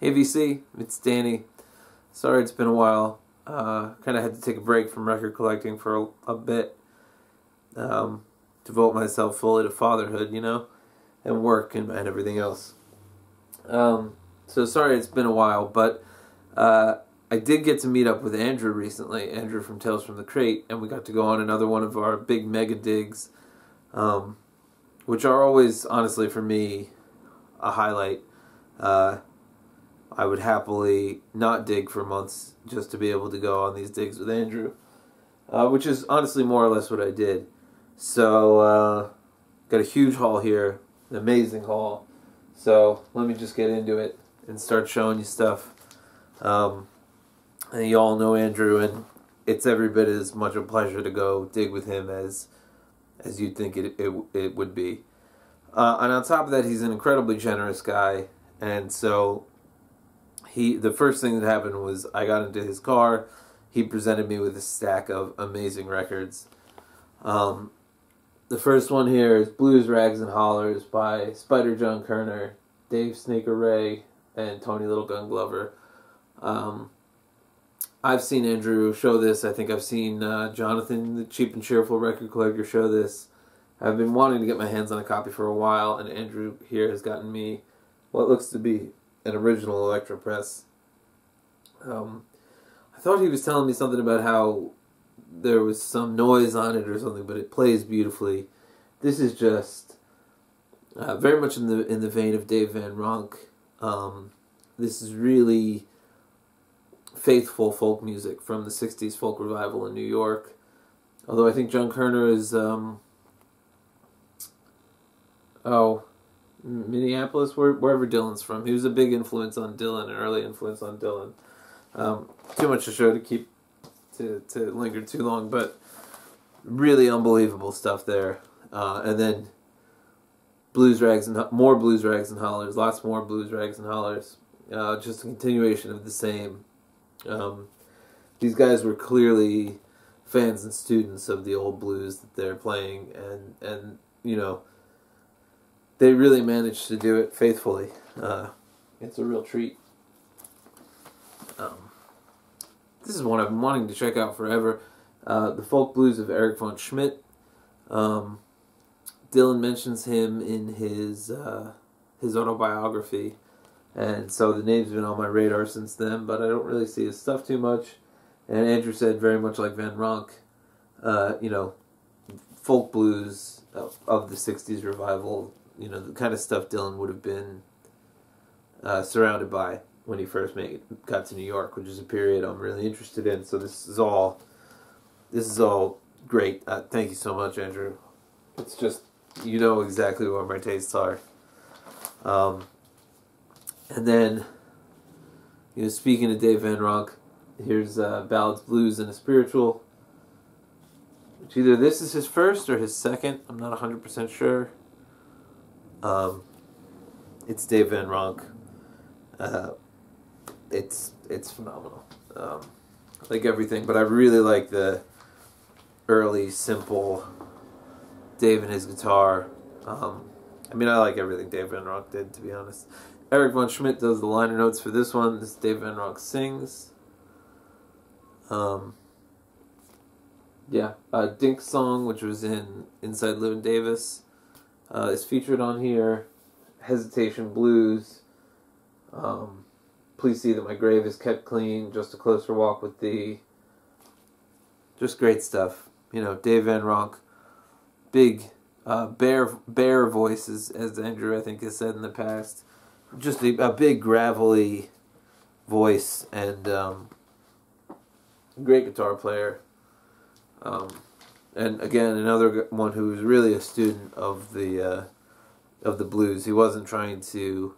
Hey VC, it's Danny. Sorry it's been a while. Kind of had to take a break from record collecting for a bit. Devote myself fully to fatherhood, and work and everything else. So sorry it's been a while, but I did get to meet up with Andrew recently, Andrew from Tales from the Crate, and we got to go on another one of our big mega digs, which are always, honestly, for me, a highlight. I would happily not dig for months just to be able to go on these digs with Andrew, which is honestly more or less what I did. So, got a huge haul here, an amazing haul. So, let me just get into it and start showing you stuff. And you all know Andrew, and it's every bit as much a pleasure to go dig with him as you'd think it would be. And on top of that, he's an incredibly generous guy, and so the first thing that happened was I got into his car. He presented me with a stack of amazing records. The first one here is Blues, Rags, and Hollers by Spider John Kerner, Dave Snaker Ray, and Tony Little Gun Glover. I've seen Andrew show this. I think I've seen Jonathan, the Cheap and Cheerful record collector, show this. I've been wanting to get my hands on a copy for a while, and Andrew here has gotten me what looks to be an original Electro press. I thought he was telling me something about how there was some noise on it or something, but it plays beautifully. This is just very much in the vein of Dave Van Ronk. This is really faithful folk music from the 60s folk revival in New York. Although I think John Kerner is Minneapolis, wherever Dylan's from. He was a big influence on Dylan, an early influence on Dylan. Too much to show to linger too long, but really unbelievable stuff there. And then more Blues, Rags, and Hollers, lots more Blues, Rags, and Hollers. Just a continuation of the same. These guys were clearly fans and students of the old blues that they're playing, and they really managed to do it faithfully. It's a real treat. This is one I've been wanting to check out forever. The Folk Blues of Eric von Schmidt. Dylan mentions him in his autobiography, and so the name's been on my radar since then, but I don't really see his stuff too much. And Andrew said very much like Van Ronk, folk blues of the 60s revival, the kind of stuff Dylan would have been surrounded by when he first got to New York, which is a period I'm really interested in. So this is all great. Thank you so much, Andrew. It's just, exactly what my tastes are. And then, speaking of Dave Van Ronk, here's Ballads, Blues, and a Spiritual. Which either this is his first or his second. I'm not 100% sure. It's Dave Van Ronk. It's phenomenal. Like everything, but I really like the early, simple Dave and his guitar. I like everything Dave Van Ronk did, to be honest. Eric von Schmidt does the liner notes for this one. This is Dave Van Ronk sings. Dink's song, which was in Inside Llewyn Davis, is featured on here. Hesitation Blues. Please See That My Grave Is Kept Clean. Just a Closer Walk with Thee. Just great stuff. Dave Van Ronk. Big, bare voices, as Andrew, I think, has said in the past. Just a big, gravelly voice, and great guitar player. And again, another one who was really a student of the blues. He wasn't trying to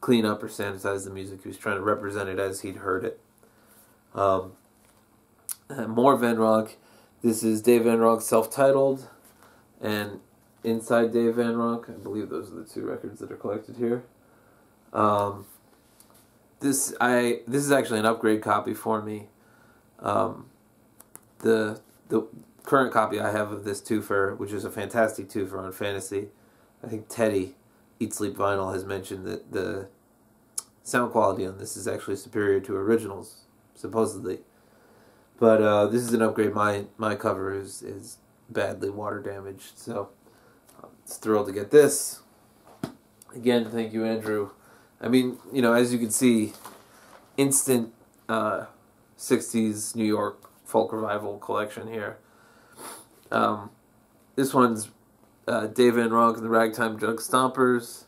clean up or sanitize the music. He was trying to represent it as he'd heard it. More Van Ronk. This is Dave Van Ronk self-titled, and Inside Dave Van Ronk. I believe those are the two records that are collected here. This is actually an upgrade copy for me. The current copy I have of this twofer, which is a fantastic twofer on Fantasy. I think Teddy, Eat Sleep Vinyl, has mentioned that sound quality on this is actually superior to originals, supposedly. But this is an upgrade. My cover is badly water damaged, so I'm thrilled to get this. Again, thank you, Andrew. I mean, you know, as you can see, instant 60s New York folk revival collection here. This one's Dave Van Ronk and the Ragtime Jug Stompers.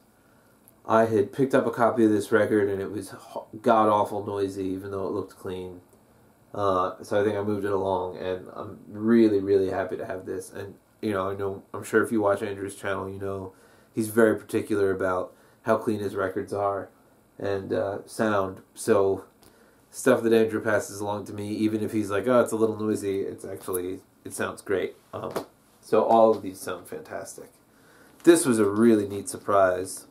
I had picked up a copy of this record and it was god-awful noisy, even though it looked clean. So I think I moved it along, and I'm really, really happy to have this. And, you know, I'm sure if you watch Andrew's channel, you know he's very particular about how clean his records are and sound. So stuff that Andrew passes along to me, even if he's like, oh, it's a little noisy, it's actually, it sounds great. So all of these sound fantastic. This was a really neat surprise.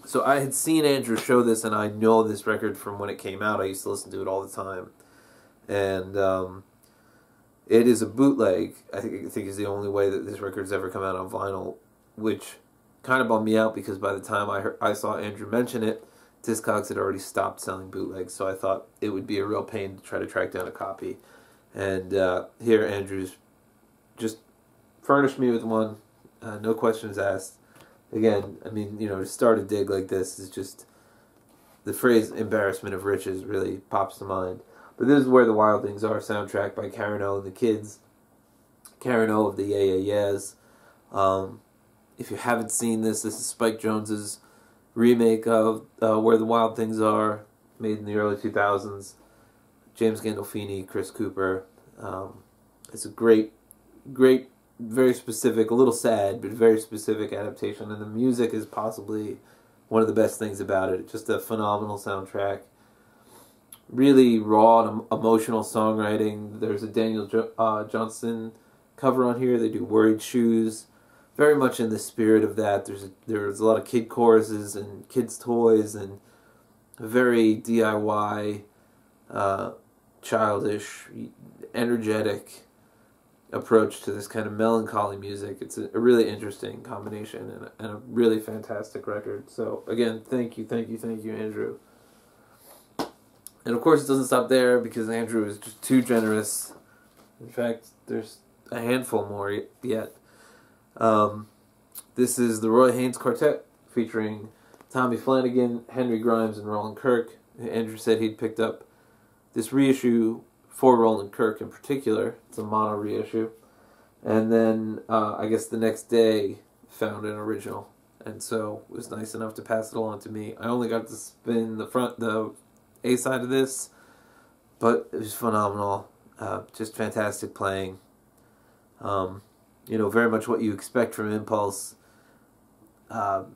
So I had seen Andrew show this, and I know this record from when it came out. I used to listen to it all the time. And it is a bootleg. I think is the only way that this record's ever come out on vinyl, which kind of bummed me out because by the time I saw Andrew mention it, Discogs had already stopped selling bootlegs, so I thought it would be a real pain to try to track down a copy. And here Andrew's just furnished me with one, no questions asked. Again, I mean, you know, to start a dig like this is just, the phrase embarrassment of riches really pops to mind. But this is Where the Wild Things Are, soundtrack by Karen O and the Kids. Karen O of the Yeah Yeah Yeahs. If you haven't seen this, this is Spike Jonze's remake of Where the Wild Things Are, made in the early 2000s. James Gandolfini, Chris Cooper. It's a great, very specific, a little sad, but very specific adaptation. And the music is possibly one of the best things about it. Just a phenomenal soundtrack. Really raw and emotional songwriting. There's a Daniel Johnston cover on here. They do Worried Shoes. Very much in the spirit of that. There's a lot of kid choruses and kids' toys and a very DIY, childish, energetic approach to this kind of melancholy music. It's a really interesting combination and a really fantastic record. So again, thank you, Andrew. And of course it doesn't stop there because Andrew is just too generous. In fact, there's a handful more yet. This is the Roy Haynes Quartet featuring Tommy Flanagan, Henry Grimes, and Roland Kirk. Andrew said he'd picked up this reissue for Roland Kirk in particular. It's a mono reissue. And then I guess the next day found an original. And so it was nice enough to pass it along to me. I only got to spin the A side of this, but it was phenomenal. Just fantastic playing. You know, very much what you expect from Impulse. You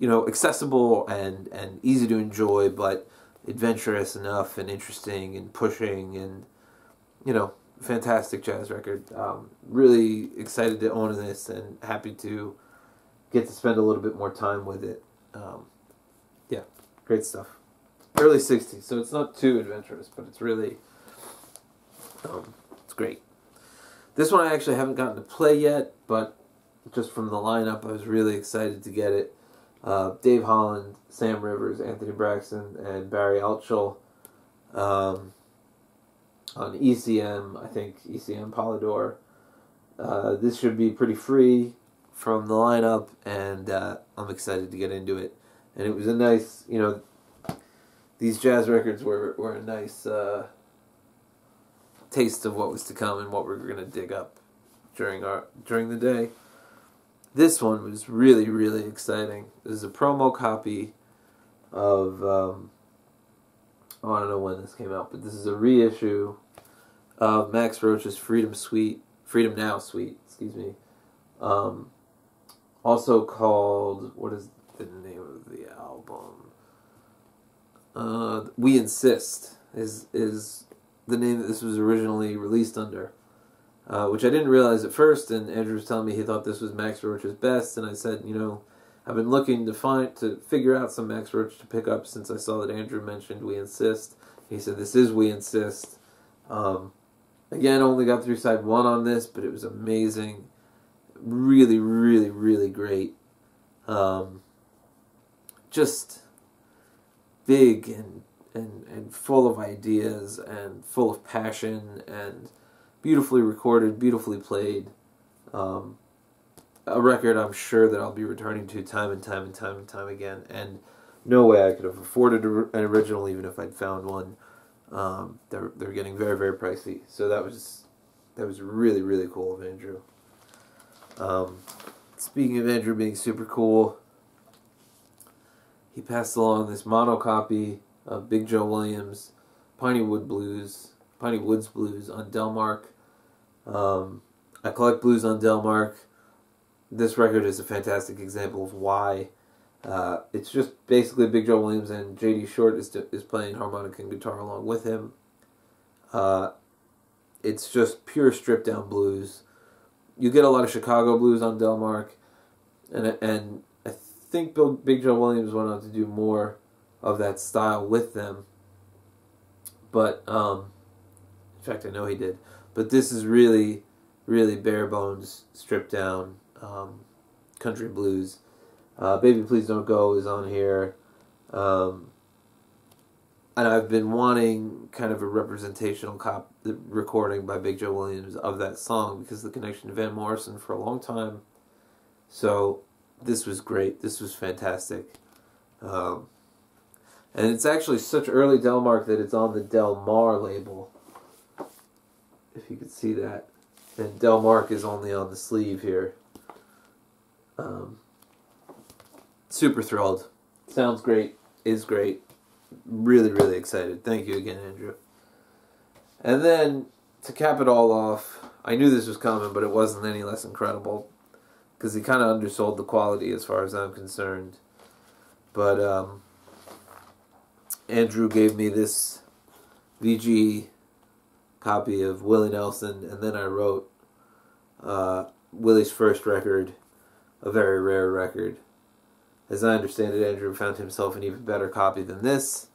know, accessible and easy to enjoy, but adventurous enough and interesting and pushing and, you know, fantastic jazz record. Really excited to own this and happy to get to spend a little bit more time with it. Yeah, great stuff. Early 60s, so it's not too adventurous, but it's really, it's great. This one I actually haven't gotten to play yet, but just from the lineup, I was really excited to get it. Dave Holland, Sam Rivers, Anthony Braxton, and Barry Altschul on ECM, I think ECM Polydor. This should be pretty free from the lineup, and I'm excited to get into it. And it was a nice, you know, these jazz records were a nice taste of what was to come and what we're going to dig up during the day. This one was really, really exciting. This is a promo copy of, I don't know when this came out, but this is a reissue of Max Roach's Freedom Now Suite, excuse me. Also called, what is the name of the album? We Insist is the name that this was originally released under. Which I didn't realize at first, and Andrew was telling me he thought this was Max Roach's best, and I said, you know, I've been looking to figure out some Max Roach to pick up since I saw that Andrew mentioned We Insist. He said, this is We Insist. Again, only got through side 1 on this, but it was amazing. Really, really, really great. just big and full of ideas and full of passion and beautifully recorded, beautifully played. A record I'm sure that I'll be returning to time and time and time and time again, and no way I could have afforded an original even if I'd found one. They're getting very, very pricey, so that was really, really cool of Andrew. Speaking of Andrew being super cool, he passed along this mono copy of Big Joe Williams' Piney Woods Blues on Delmark. I collect blues on Delmark. This record is a fantastic example of why. It's just basically Big Joe Williams, and J.D. Short is playing harmonica and guitar along with him. It's just pure stripped down blues. You get a lot of Chicago blues on Delmark, and I think Big Joe Williams went on to do more of that style with them. But in fact, I know he did. But this is really, really bare bones, stripped down country blues. Baby Please Don't Go is on here. And I've been wanting kind of a representational recording by Big Joe Williams of that song because of the connection to Van Morrison for a long time. So this was great. This was fantastic. And it's actually such early Delmark that it's on the Delmar label. If you could see that. And Delmark is only on the sleeve here. Super thrilled. Sounds great. Is great. Really, really excited. Thank you again, Andrew. And then, to cap it all off, I knew this was coming, but it wasn't any less incredible. Because he kind of undersold the quality as far as I'm concerned. But, Andrew gave me this VG copy of Willie Nelson, and then I wrote Willie's first record, a very rare record. As I understand it, Andrew found himself an even better copy than this,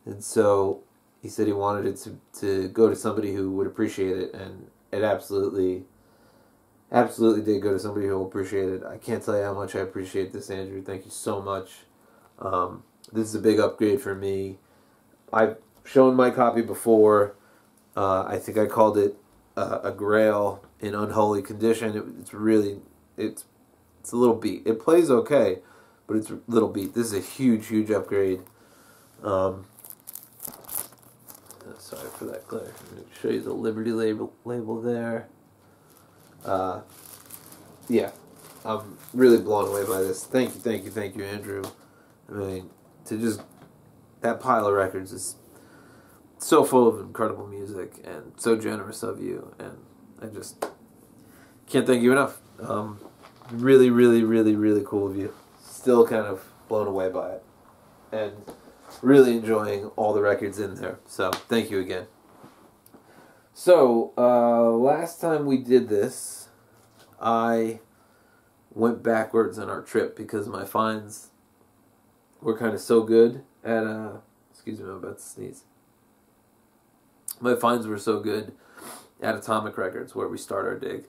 and so he said he wanted it to go to somebody who would appreciate it, and it absolutely did go to somebody who will appreciate it. I can't tell you how much I appreciate this, Andrew. Thank you so much. This is a big upgrade for me. I've shown my copy before. I think I called it a Grail in unholy condition. It's a little beat. It plays okay, but it's a little beat. This is a huge, huge upgrade. Sorry for that glare. I'm going to show you the Liberty label there. Yeah, I'm really blown away by this. Thank you, Andrew. I mean, that pile of records is so full of incredible music and so generous of you, and I just can't thank you enough. Really, really, really, really cool of you. Still kind of blown away by it, and really enjoying all the records in there. So thank you again. So last time we did this, I went backwards on our trip because my finds were kind of so good at excuse me, I'm about to sneeze. My finds were so good at Atomic Records, where we start our dig.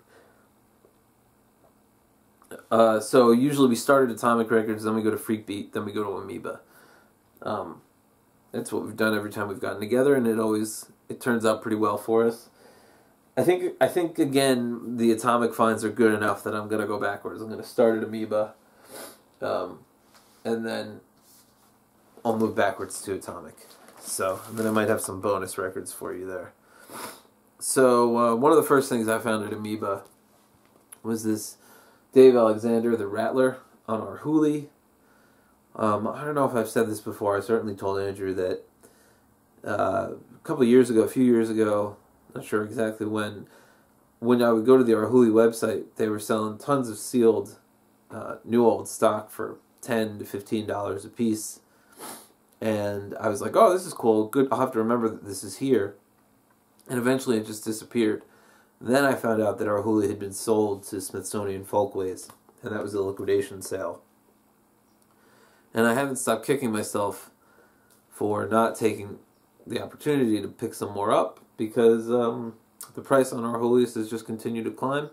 So usually we start at Atomic Records, then we go to Freak Beat, then we go to Amoeba. That's what we've done every time we've gotten together, and it turns out pretty well for us. I think again the Atomic finds are good enough that I'm gonna go backwards. I'm gonna start at Amoeba, and then I'll move backwards to Atomic. So, and then I might have some bonus records for you there. So, one of the first things I found at Amoeba was this Dave Alexander, the Rattler, on Arhoolie. I don't know if I've said this before. I certainly told Andrew that a few years ago, not sure exactly when I would go to the Arhoolie website, they were selling tons of sealed new old stock for $10 to $15 a piece. And I was like, oh, this is cool. Good. I'll have to remember that this is here. And eventually it just disappeared. Then I found out that Arhoolie had been sold to Smithsonian Folkways. And that was a liquidation sale. And I haven't stopped kicking myself for not taking the opportunity to pick some more up, because the price on Arhoolie has just continued to climb.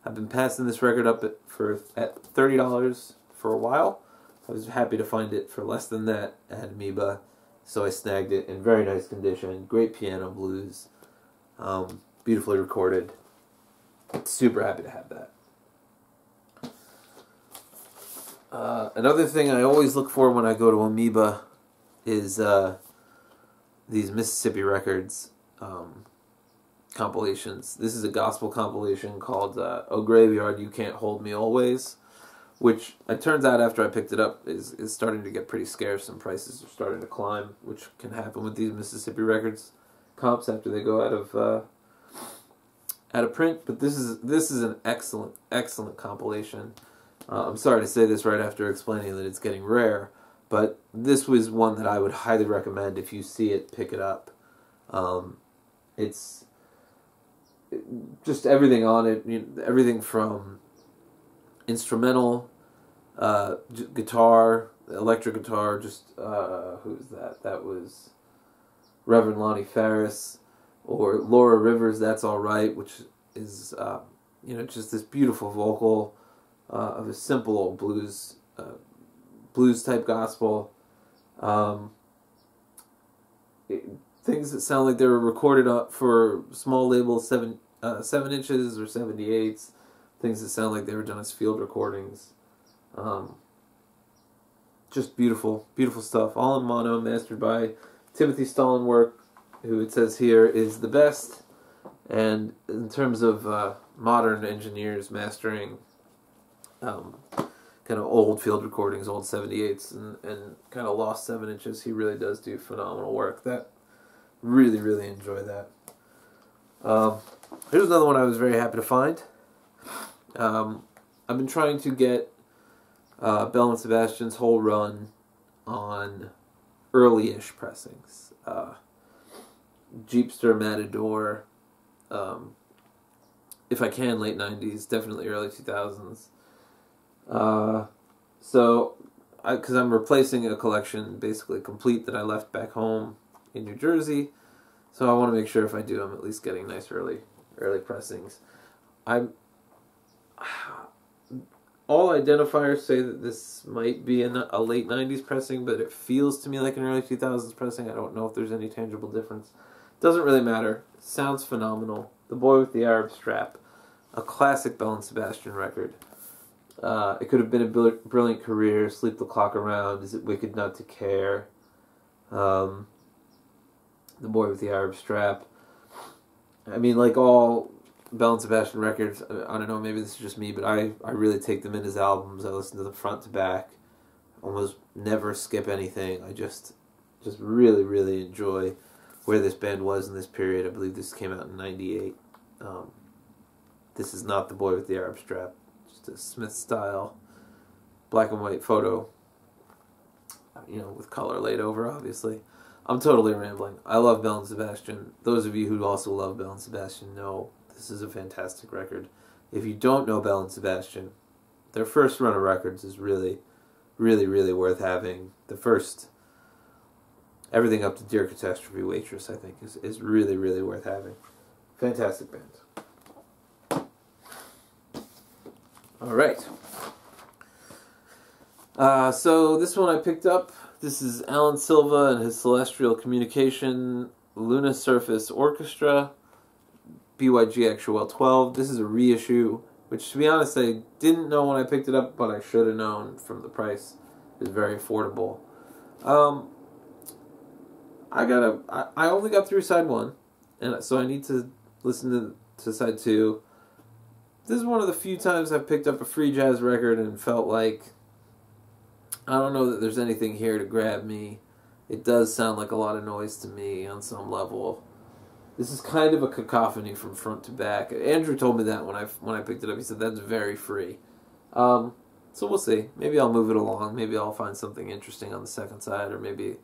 I've been passing this record up at $30 for a while. I was happy to find it for less than that at Amoeba, so I snagged it in very nice condition. Great piano blues, beautifully recorded. Super happy to have that. Another thing I always look for when I go to Amoeba is these Mississippi Records compilations. This is a gospel compilation called "Oh Graveyard, You Can't Hold Me Always," which it turns out after I picked it up is starting to get pretty scarce and prices are starting to climb, which can happen with these Mississippi Records comps after they go out of print. But this is an excellent compilation. I'm sorry to say this right after explaining that it's getting rare, but this was one that I would highly recommend. If you see it, pick it up. It's just everything on it, everything from instrumental, guitar, electric guitar, just, who's that? That was Reverend Lonnie Ferris, or Laura Rivers, That's All Right, which is, just this beautiful vocal, of a simple old blues type gospel. Things that sound like they were recorded up for small labels, 7 inches or 78s. Things that sound like they were done as field recordings. Just beautiful stuff. All in mono, mastered by Timothy Stollenwerk, who it says here is the best. And in terms of modern engineers mastering kind of old field recordings, old 78s, and kind of lost 7 inches, he really does do phenomenal work. That really enjoy that. Here's another one I was very happy to find. I've been trying to get Bell and Sebastian's whole run on early-ish pressings. Jeepster, Matador, if I can, late 90s, definitely early 2000s. Because I'm replacing a collection basically complete that I left back home in New Jersey, so I want to make sure if I do, I'm at least getting nice early pressings. All identifiers say that this might be a late 90s pressing, but it feels to me like an early 2000s pressing. I don't know if there's any tangible difference. Doesn't really matter. Sounds phenomenal. The Boy with the Arab Strap, a classic Bell and Sebastian record. It could have been a brilliant career. Sleep the Clock Around. Is it wicked not to care? The Boy with the Arab Strap. I mean, like all Bell and Sebastian records, I don't know, maybe this is just me, but I really take them in as albums. I listen to them front to back. Almost never skip anything. I just really enjoy where this band was in this period. I believe this came out in 98. This is not The Boy with the Arab Strap. Just a Smith-style black and white photo, with color laid over, obviously. I'm totally rambling. I love Bell and Sebastian. Those of you who also love Bell and Sebastian know this is a fantastic record. If you don't know Bell and Sebastian, their first run of records is really worth having. The first, everything up to Dear Catastrophe Waitress, I think, is really worth having. Fantastic band. Alright. So this one I picked up. This is Alan Silva and his Celestial Communication Luna Surface Orchestra, BYG Actuel 12. This is a reissue, which, to be honest, I didn't know when I picked it up, but I should have known from the price. It's very affordable. I only got through side 1, and so I need to listen to side 2. This is one of the few times I've picked up a free jazz record and felt like, I don't know that there's anything here to grab me. It does sound like a lot of noise to me on some level. This is kind of a cacophony from front to back. Andrew told me that when I picked it up. He said that's very free. So we'll see. Maybe I'll move it along. Maybe I'll find something interesting on the second side, or maybe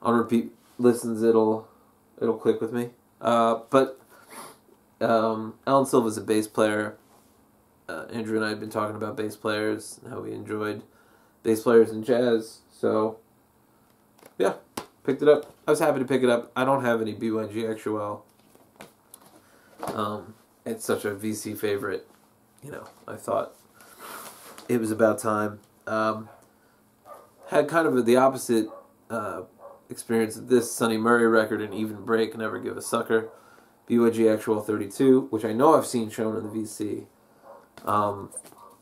on repeat listens it'll click with me. But Alan Silva's a bass player. Andrew and I had been talking about bass players and how we enjoyed bass players in jazz. So yeah, picked it up. I was happy to pick it up. I don't have any BYG Actuel. It's such a VC favorite. I thought it was about time. had kind of the opposite experience of this Sonny Murray record and Even Break, Never Give a Sucker. BYG Actuel 32, which I know I've seen shown in the VC.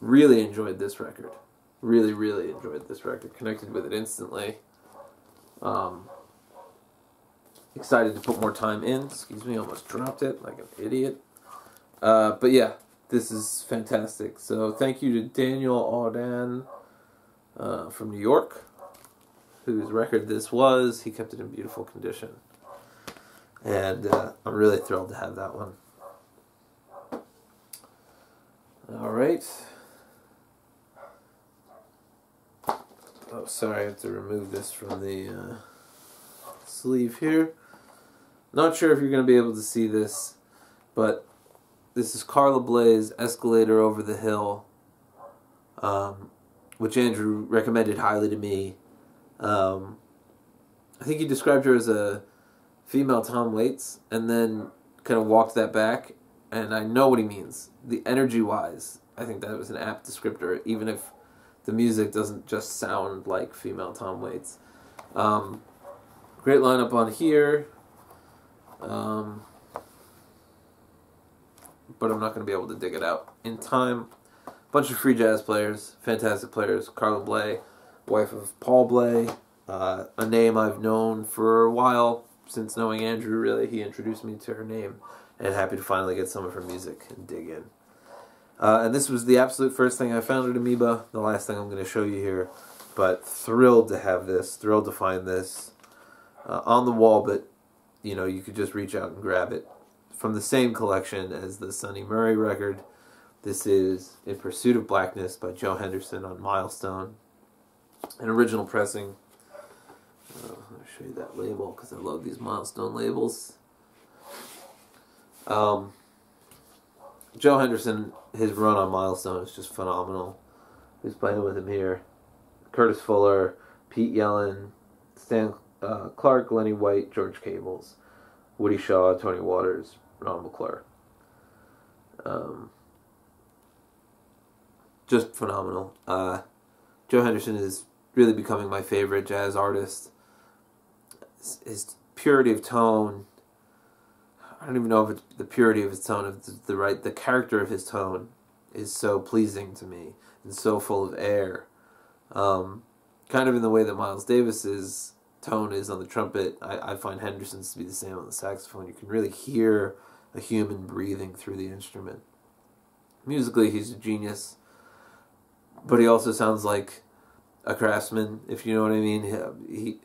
Really enjoyed this record. Really, really enjoyed this record. Connected with it instantly. Excited to put more time in. Excuse me, almost dropped it like an idiot. But yeah, this is fantastic. So thank you to Daniel Auden from New York, whose record this was. He kept it in beautiful condition. And I'm really thrilled to have that one. All right. Oh, sorry, I have to remove this from the sleeve here. Not sure if you're going to be able to see this, but this is Carla Bley's Escalator Over the Hill, which Andrew recommended highly to me. I think he described her as a female Tom Waits, and then kind of walked that back, and I know what he means. The energy-wise, I think that was an apt descriptor, even if the music doesn't just sound like female Tom Waits. Great lineup on here, but I'm not going to be able to dig it out in time. Bunch of free jazz players, fantastic players. Carla Bley, wife of Paul Bley, a name I've known for a while, since knowing Andrew, really. He introduced me to her name, and happy to finally get some of her music and dig in. And this was the absolute first thing I found at Amoeba, the last thing I'm going to show you here, but thrilled to have this, thrilled to find this on the wall, but you know, you could just reach out and grab it. From the same collection as the Sonny Murray record, this is In Pursuit of Blackness by Joe Henderson on Milestone, an original pressing. I'll show you that label because I love these Milestone labels. Joe Henderson, his run on Milestone is just phenomenal. Who's playing with him here? Curtis Fuller, Pete Yellen, Stan Clark, Lenny White, George Cables, Woody Shaw, Tony Waters, Ron McClure. Just phenomenal. Joe Henderson is really becoming my favorite jazz artist. His purity of tone, I don't even know if it's the purity of his tone, if it's the character of his tone is so pleasing to me and so full of air. Kind of in the way that Miles Davis's tone is on the trumpet, I find Henderson's to be the same on the saxophone. You can really hear a human breathing through the instrument. Musically, he's a genius, but he also sounds like a craftsman, if you know what I mean.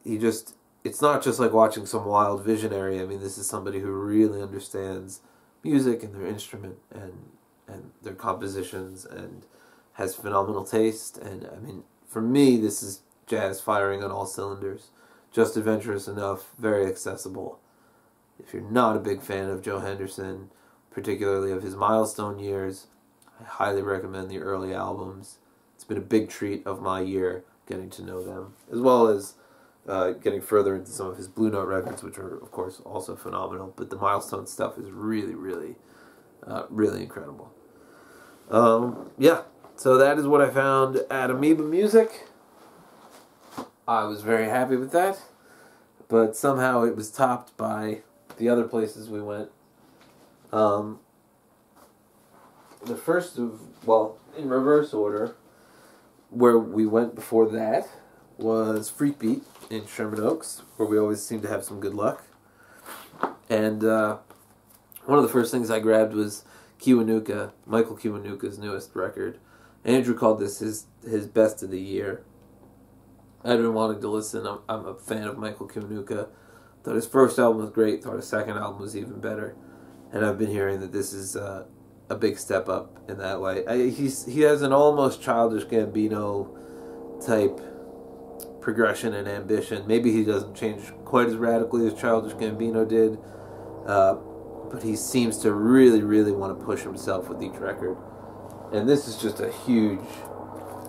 He just, it's not just like watching some wild visionary. I mean, this is somebody who really understands music and their instrument and their compositions and has phenomenal taste. And I mean, for me, this is jazz firing on all cylinders. Just adventurous enough, very accessible. If you're not a big fan of Joe Henderson, particularly of his Milestone years, I highly recommend the early albums. It's been a big treat of my year getting to know them, as well as getting further into some of his Blue Note records, which are, of course, also phenomenal. But the Milestone stuff is really, really, really incredible. Yeah, so that is what I found at Amoeba Music. I was very happy with that, but somehow it was topped by the other places we went. The first of, well, in reverse order, where we went before that was Freak Beat in Sherman Oaks, where we always seem to have some good luck. And one of the first things I grabbed was Kiwanuka, Michael Kiwanuka's newest record. Andrew called this his best of the year. I'd been wanting to listen. I'm a fan of Michael Kiwanuka. Thought his first album was great. Thought his second album was even better. And I've been hearing that this is a big step up in that way. He has an almost Childish Gambino type progression and ambition. Maybe he doesn't change quite as radically as Childish Gambino did, but he seems to really, really want to push himself with each record. And this is just a huge,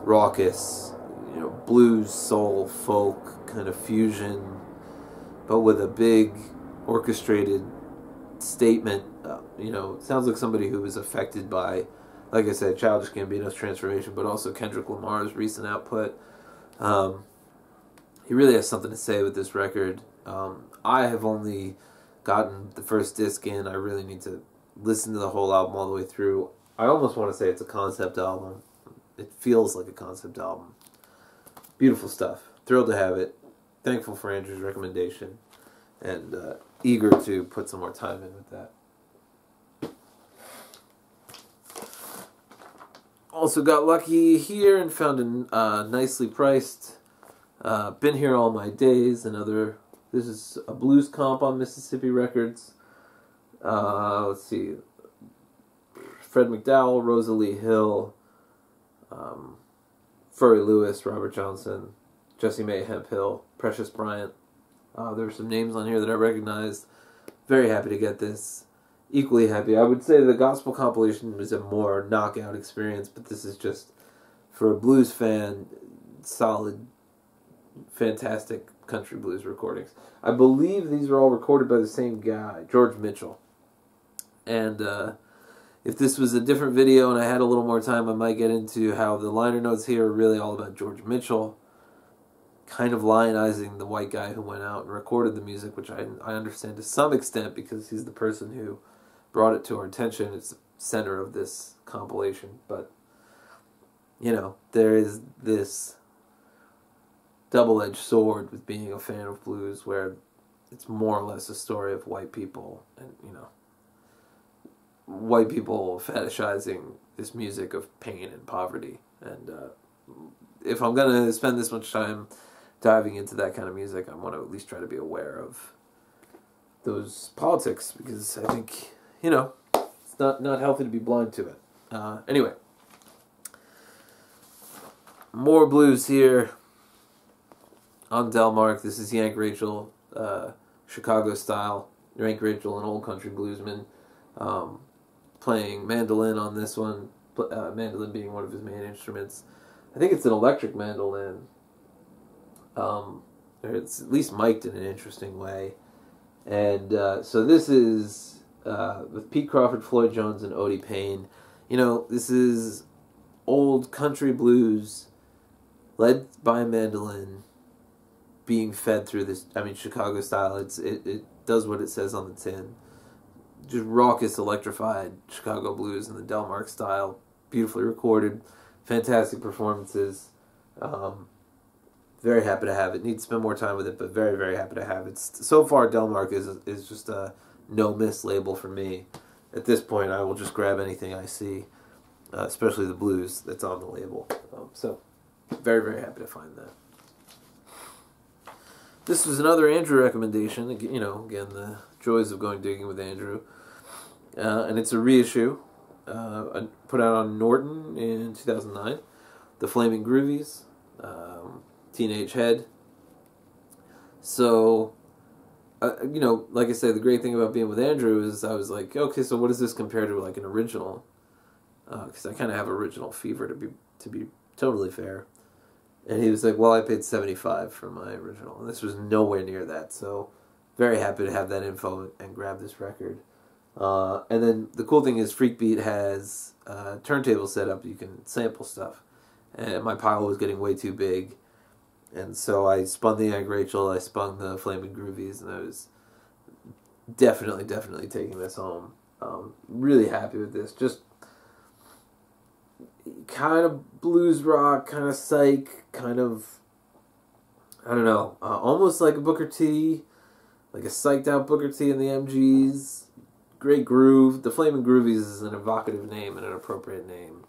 raucous, blues, soul, folk kind of fusion, but with a big orchestrated statement. It sounds like somebody who was affected by, like I said, Childish Gambino's transformation, but also Kendrick Lamar's recent output. He really has something to say with this record. I have only gotten the first disc in. I really need to listen to the whole album all the way through. I almost want to say it's a concept album. It feels like a concept album. Beautiful stuff. Thrilled to have it. Thankful for Andrew's recommendation. And eager to put some more time in with that. Also got lucky here and found a nicely priced Been Here All My Days. This is a blues comp on Mississippi Records. Let's see. Fred McDowell, Rosalie Hill, Furry Lewis, Robert Johnson, Jesse May Hemphill, Precious Bryant. There are some names on here that I recognized. Very happy to get this. Equally happy. I would say the gospel compilation was a more knockout experience, but this is just, for a blues fan, solid, fantastic country blues recordings. I believe these are all recorded by the same guy, George Mitchell. And if this was a different video and I had a little more time, I might get into how the liner notes here are really all about George Mitchell, kind of lionizing the white guy who went out and recorded the music, which I understand to some extent because he's the person who brought it to our attention. It's the center of this compilation. But, you know, there is this double-edged sword with being a fan of blues where it's more or less a story of white people and, you know, white people fetishizing this music of pain and poverty. And if I'm going to spend this much time diving into that kind of music, I want to at least try to be aware of those politics, because I think, you know, it's not healthy to be blind to it. Anyway, more blues here on Delmark. This is Yank Rachel, Chicago style. Yank Rachel, an old country bluesman, playing mandolin on this one, mandolin being one of his main instruments. I think it's an electric mandolin. It's at least mic'd in an interesting way. And so this is with Pete Crawford, Floyd Jones, and Odie Payne. You know, this is old country blues led by a mandolin being fed through this, I mean, Chicago style. It does what it says on the tin. Just raucous, electrified Chicago blues in the Delmark style. Beautifully recorded. Fantastic performances. Very happy to have it. Need to spend more time with it, but very, very happy to have it. So far, Delmark is just a no-miss label for me. At this point, I will just grab anything I see, especially the blues that's on the label. So, very, very happy to find that. This was another Andrew recommendation. You know, again, the joys of going digging with Andrew. And it's a reissue put out on Norton in 2009. The Flaming Groovies, Teenage Head. So, you know, like I say, the great thing about being with Andrew is I was like, okay, so what does this compare to like an original? Because I kind of have original fever, to be totally fair. And he was like, well, I paid $75 for my original. And this was nowhere near that. So, very happy to have that info and grab this record. And then the cool thing is Freakbeat has a turntable set up. You can sample stuff. And my pile was getting way too big. And so I spun the Yank Rachel, I spun the Flaming Groovies, and I was definitely taking this home. Really happy with this. Just kind of blues rock, kind of psych, kind of, I don't know, almost like a Booker T, like a psyched out Booker T in the MGs. Great groove. The Flaming Groovies is an evocative name and an appropriate name.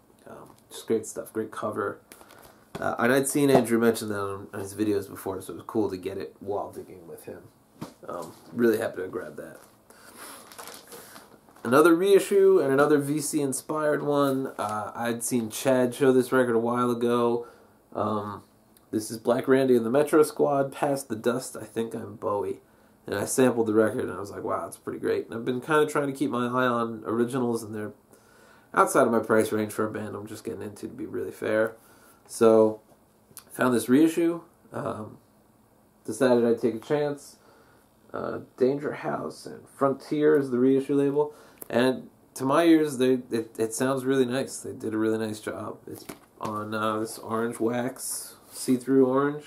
Just great stuff, great cover. And I'd seen Andrew mention that on his videos before, so it was cool to get it while digging with him. Really happy to grab that. Another reissue and another VC-inspired one. I'd seen Chad show this record a while ago. This is Black Randy and the Metro Squad, Past the Dust, I Think I'm Bowie. And I sampled the record, and I was like, wow, it's pretty great. And I've been kind of trying to keep my eye on originals, and they're outside of my price range for a band I'm just getting into, to be really fair. So, found this reissue, decided I'd take a chance. Danger House and Frontier is the reissue label. And to my ears, it sounds really nice. They did a really nice job. It's on this orange wax see-through orange.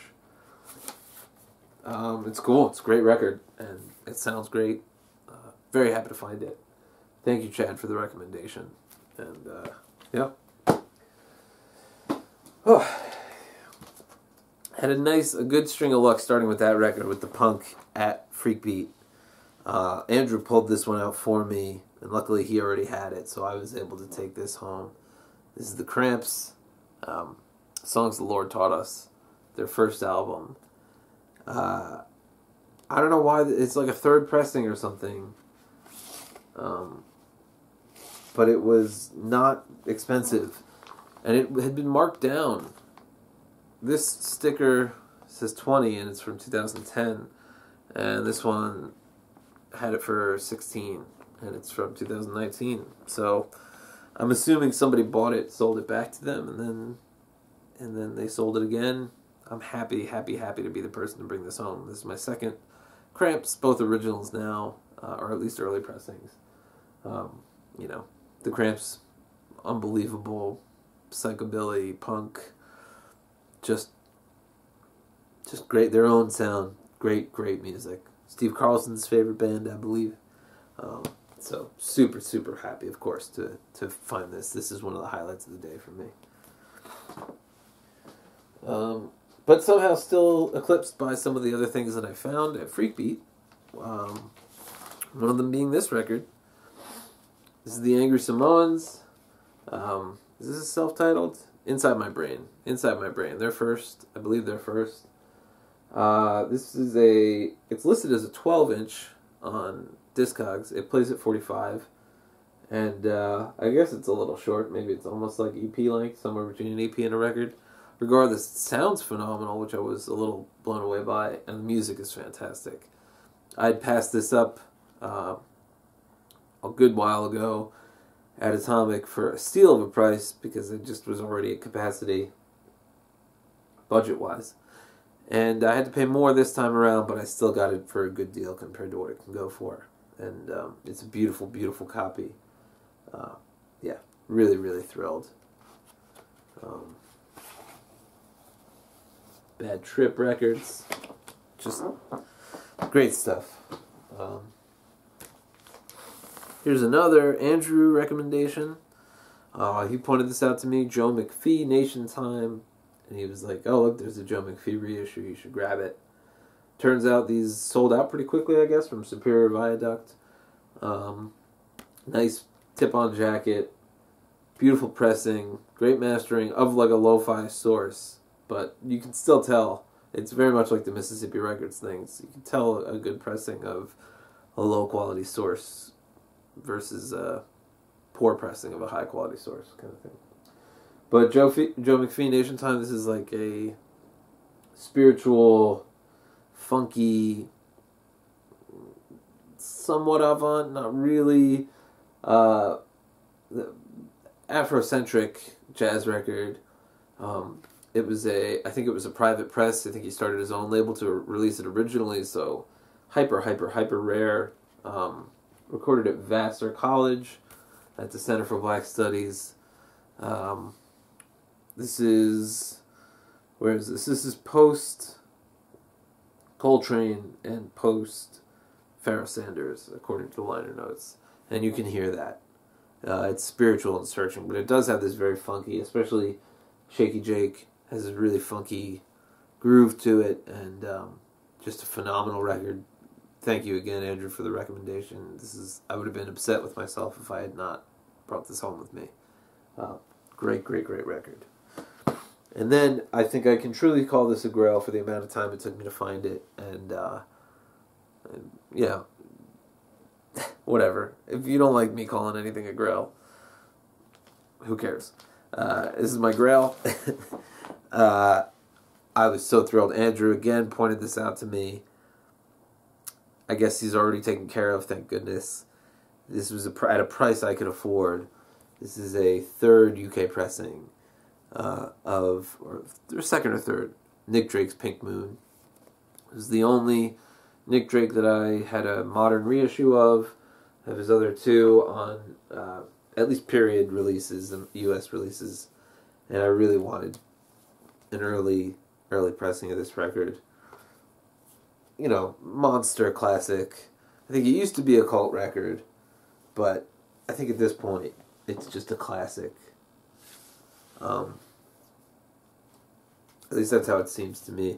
It's cool. It's a great record, and it sounds great. Very happy to find it. Thank you, Chad, for the recommendation. And, yeah. Oh. Had a good string of luck starting with that record with the punk at Freak Beat. Andrew pulled this one out for me, and luckily he already had it, so I was able to take this home. This is the Cramps, Songs the Lord Taught Us, their first album. I don't know why, it's like a third pressing or something, but it was not expensive, and it had been marked down. This sticker says 20, and it's from 2010, and this one had it for 16, and it's from 2019. So I'm assuming somebody bought it, sold it back to them, and then they sold it again. I'm happy to be the person to bring this home. This is my second Cramps, both originals now, or at least early pressings. You know, the Cramps, unbelievable psychobilly punk. Just great, their own sound, great music. Steve Carlson's favorite band, I believe. So super happy, of course, to find this. This is one of the highlights of the day for me. But somehow still eclipsed by some of the other things that I found at Freak Beat. One of them being this record. This is the Angry Samoans. Is this self-titled? Inside My Brain. They're first. I believe they're first. This is it's listed as a 12-inch on Discogs. It plays at 45. And I guess it's a little short. Maybe it's almost like EP length, somewhere between an EP and a record. Regardless, it sounds phenomenal, which I was a little blown away by. And the music is fantastic. I'd passed this up a good while ago at Atomic for a steal of a price because it just was already at capacity budget-wise. And I had to pay more this time around, but I still got it for a good deal compared to what it can go for. And it's a beautiful copy. Yeah, really thrilled. Bad Trip Records. Just great stuff. Here's another Andrew recommendation. He pointed this out to me, Joe McPhee, Nation Time. And he was like, oh, look, there's a Joe McPhee reissue. You should grab it. Turns out these sold out pretty quickly, I guess, from Superior Viaduct. Nice tip-on jacket. Beautiful pressing. Great mastering of like a lo-fi source. But you can still tell. It's very much like the Mississippi Records things. You can tell a good pressing of a low-quality source versus a poor pressing of a high-quality source kind of thing. But Joe McPhee, Nation Time, this is like a spiritual, funky, somewhat avant, not really, Afrocentric jazz record. It was I think it was a private press. I think he started his own label to release it originally, so hyper rare. Recorded at Vassar College at the Center for Black Studies. This is, where is this? This is post Coltrane and post Pharoah Sanders, according to the liner notes. And you can hear that. It's spiritual and searching, but it does have this very funky, especially Shaky Jake has a really funky groove to it, and just a phenomenal record. Thank you again, Andrew, for the recommendation. I would have been upset with myself if I had not brought this home with me. Great record. And then I think I can truly call this a Grail for the amount of time it took me to find it, and yeah, whatever. If you don't like me calling anything a Grail, who cares? This is my Grail. I was so thrilled. Andrew again pointed this out to me. I guess he's already taken care of, thank goodness. This was at a price I could afford. This is a third UK pressing or second or third, Nick Drake's Pink Moon. It was the only Nick Drake that I had a modern reissue of his other two on at least period releases and US releases, and I really wanted an early early pressing of this record. You know, monster classic. I think it used to be a cult record, but I think at this point it's just a classic. At least that's how it seems to me.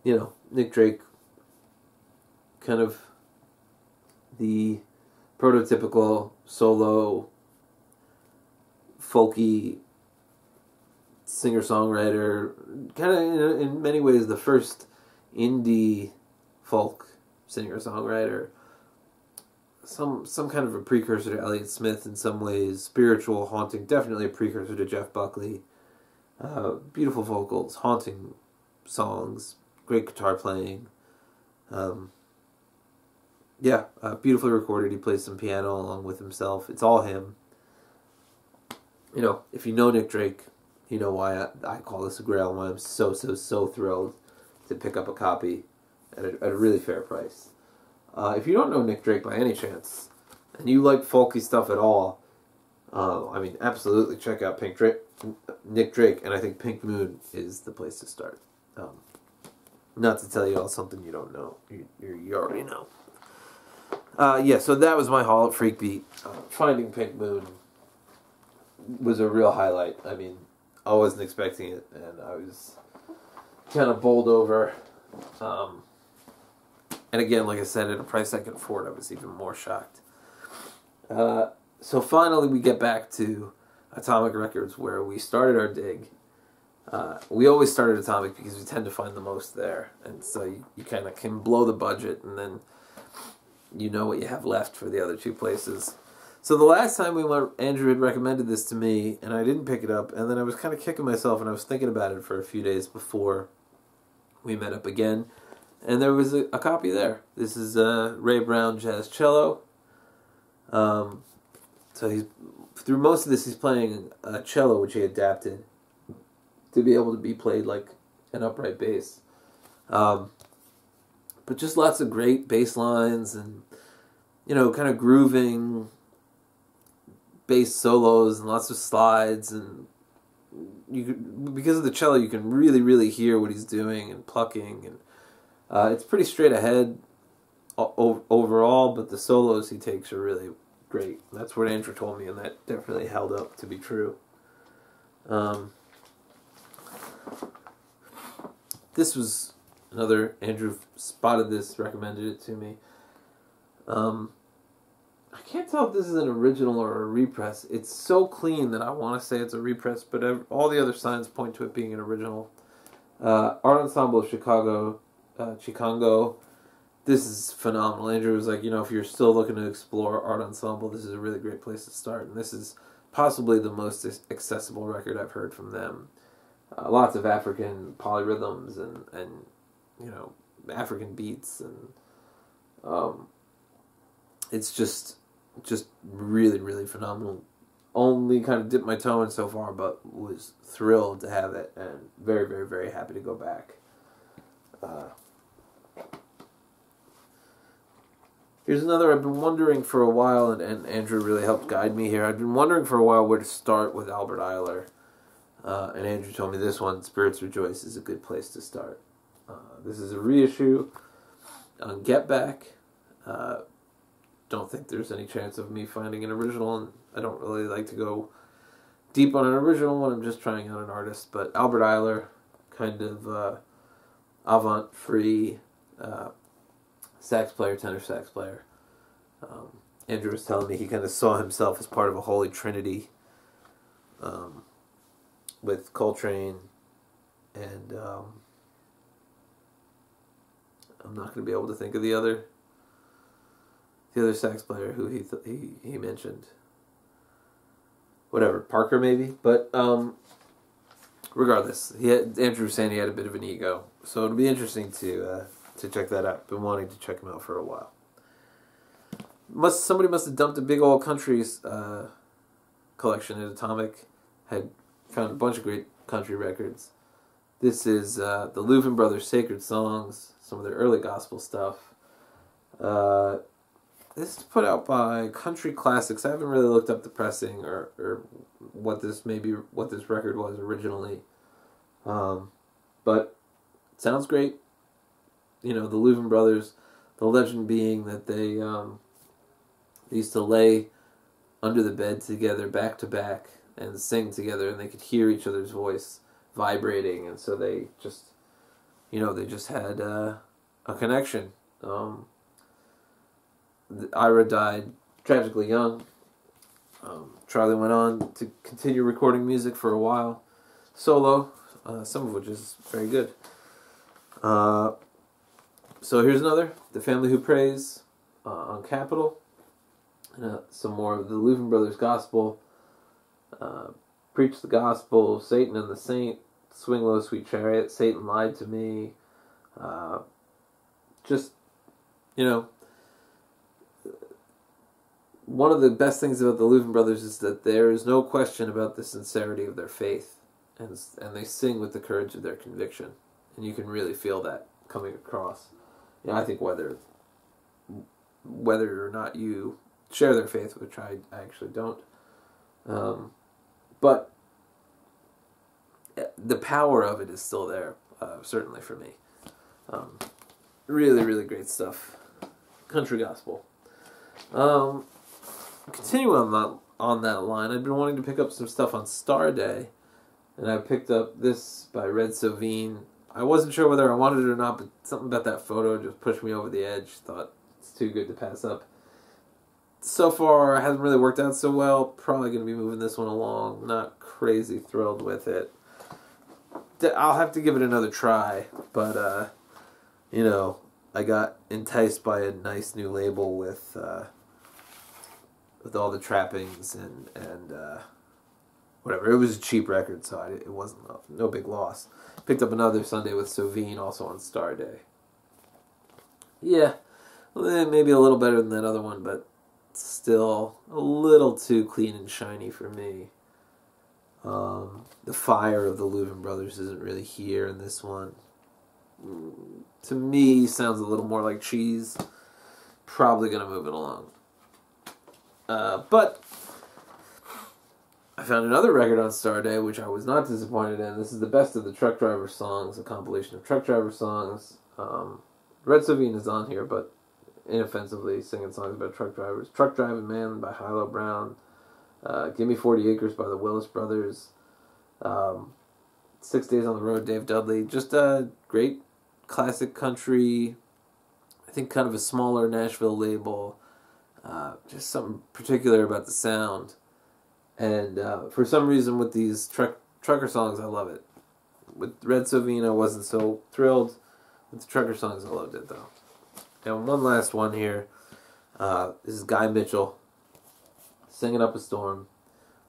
You know, Nick Drake, kind of the prototypical solo, folky singer-songwriter, kind of in many ways the first indie folk singer-songwriter. Some kind of a precursor to Elliott Smith in some ways, spiritual, haunting, definitely a precursor to Jeff Buckley. Beautiful vocals, haunting songs, great guitar playing. Beautifully recorded. He plays some piano along with himself. It's all him. You know, if you know Nick Drake, you know why I call this a grail, and why I'm so thrilled to pick up a copy at a really fair price. If you don't know Nick Drake by any chance, and you like folky stuff at all, absolutely check out Nick Drake, and I think Pink Moon is the place to start. Not to tell you all something you don't know. You already know. So that was my haul at Freak Beat. Finding Pink Moon was a real highlight. I mean, I wasn't expecting it, and I was kind of bowled over. And again, like I said, at a price I could afford, I was even more shocked. So finally we get back to Atomic Records, where we started our dig. We always start at Atomic because we tend to find the most there. And so you kind of can blow the budget, and then you know what you have left for the other two places. So the last time we went, Andrew had recommended this to me, and I didn't pick it up. And then I was kind of kicking myself, and I was thinking about it for a few days before we met up again. And there was a copy there. This is Ray Brown Jazz Cello. So through most of this, he's playing a cello, which he adapted to be able to be played like an upright bass. But just lots of great bass lines and, you know, kind of grooving bass solos and lots of slides. And because of the cello, you can really hear what he's doing and plucking. And it's pretty straight ahead overall, but the solos he takes are really great. That's what Andrew told me, and that definitely held up to be true. This was another, Andrew spotted this, recommended it to me. I can't tell if this is an original or a repress. It's so clean that I want to say it's a repress, but all the other signs point to it being an original. Art Ensemble of Chicago. This is phenomenal. Andrew was like, you know, if you're still looking to explore Art Ensemble, this is a really great place to start. And this is possibly the most accessible record I've heard from them. Lots of African polyrhythms and you know, African beats, and it's just really phenomenal. Only kind of dipped my toe in so far, but was thrilled to have it, and very happy to go back. Here's another I've been wondering for a while, and Andrew really helped guide me here. I've been wondering for a while where to start with Albert Ayler. And Andrew told me this one, Spirits Rejoice, is a good place to start. This is a reissue on Get Back. Don't think there's any chance of me finding an original, and I don't really like to go deep on an original when I'm just trying out an artist. But Albert Ayler, kind of avant-free sax player, tenor sax player. Andrew was telling me he kind of saw himself as part of a holy trinity with Coltrane and I'm not going to be able to think of the other sax player who he mentioned. Whatever, Parker maybe, but regardless, Andrew was saying he had a bit of an ego, so it'll be interesting to check that out. Been wanting to check him out for a while. Somebody must have dumped a big old countries collection at Atomic. Had found a bunch of great country records. This is the Louvin Brothers' Sacred Songs, some of their early gospel stuff. This is put out by Country Classics. I haven't really looked up the pressing or what this record was originally. But But it sounds great. You know, the Louvin brothers, the legend being that they used to lay under the bed together, back to back, and sing together, and they could hear each other's voice vibrating, and so they just, they just had a connection. Ira died tragically young. Charlie went on to continue recording music for a while, solo, some of which is very good. So here's another, The Family Who Prays, on Capitol. Some more of the Louvin Brothers Gospel. Preach the Gospel, Satan and the Saint, Swing Low, Sweet Chariot, Satan Lied to Me. One of the best things about the Louvin Brothers is that there is no question about the sincerity of their faith, and they sing with the courage of their conviction, and you can really feel that coming across. I think whether or not you share their faith, which I actually don't, but the power of it is still there, certainly for me. Really, really great stuff. Country gospel. Continuing on that line, I've been wanting to pick up some stuff on Starday, and I picked up this by Red Sovine. I wasn't sure whether I wanted it or not, but something about that photo just pushed me over the edge. Thought it's too good to pass up. So far, it hasn't really worked out so well. Probably going to be moving this one along. Not crazy thrilled with it. I'll have to give it another try, but, I got enticed by a nice new label with all the trappings and whatever. It was a cheap record, so it wasn't no big loss. Picked up another Sunday with Sovine, also on Starday. Yeah, maybe a little better than that other one, but still a little too clean and shiny for me. The fire of the Louvin Brothers isn't really here in this one. To me, sounds a little more like cheese. Probably going to move it along. But I found another record on Starday, which I was not disappointed in. This is the best of the truck driver songs, a compilation of truck driver songs. Red Sovine is on here, but inoffensively singing songs about truck drivers. Truck Driving Man by Hilo Brown. Gimme 40 Acres by the Willis Brothers. 6 Days on the Road, Dave Dudley. Just a great classic country. I think kind of a smaller Nashville label. Just something particular about the sound. And for some reason with these trucker songs, I love it. With Red Sovine, I wasn't so thrilled. With the trucker songs, I loved it, though. And one last one here. This is Guy Mitchell, Singing Up a Storm,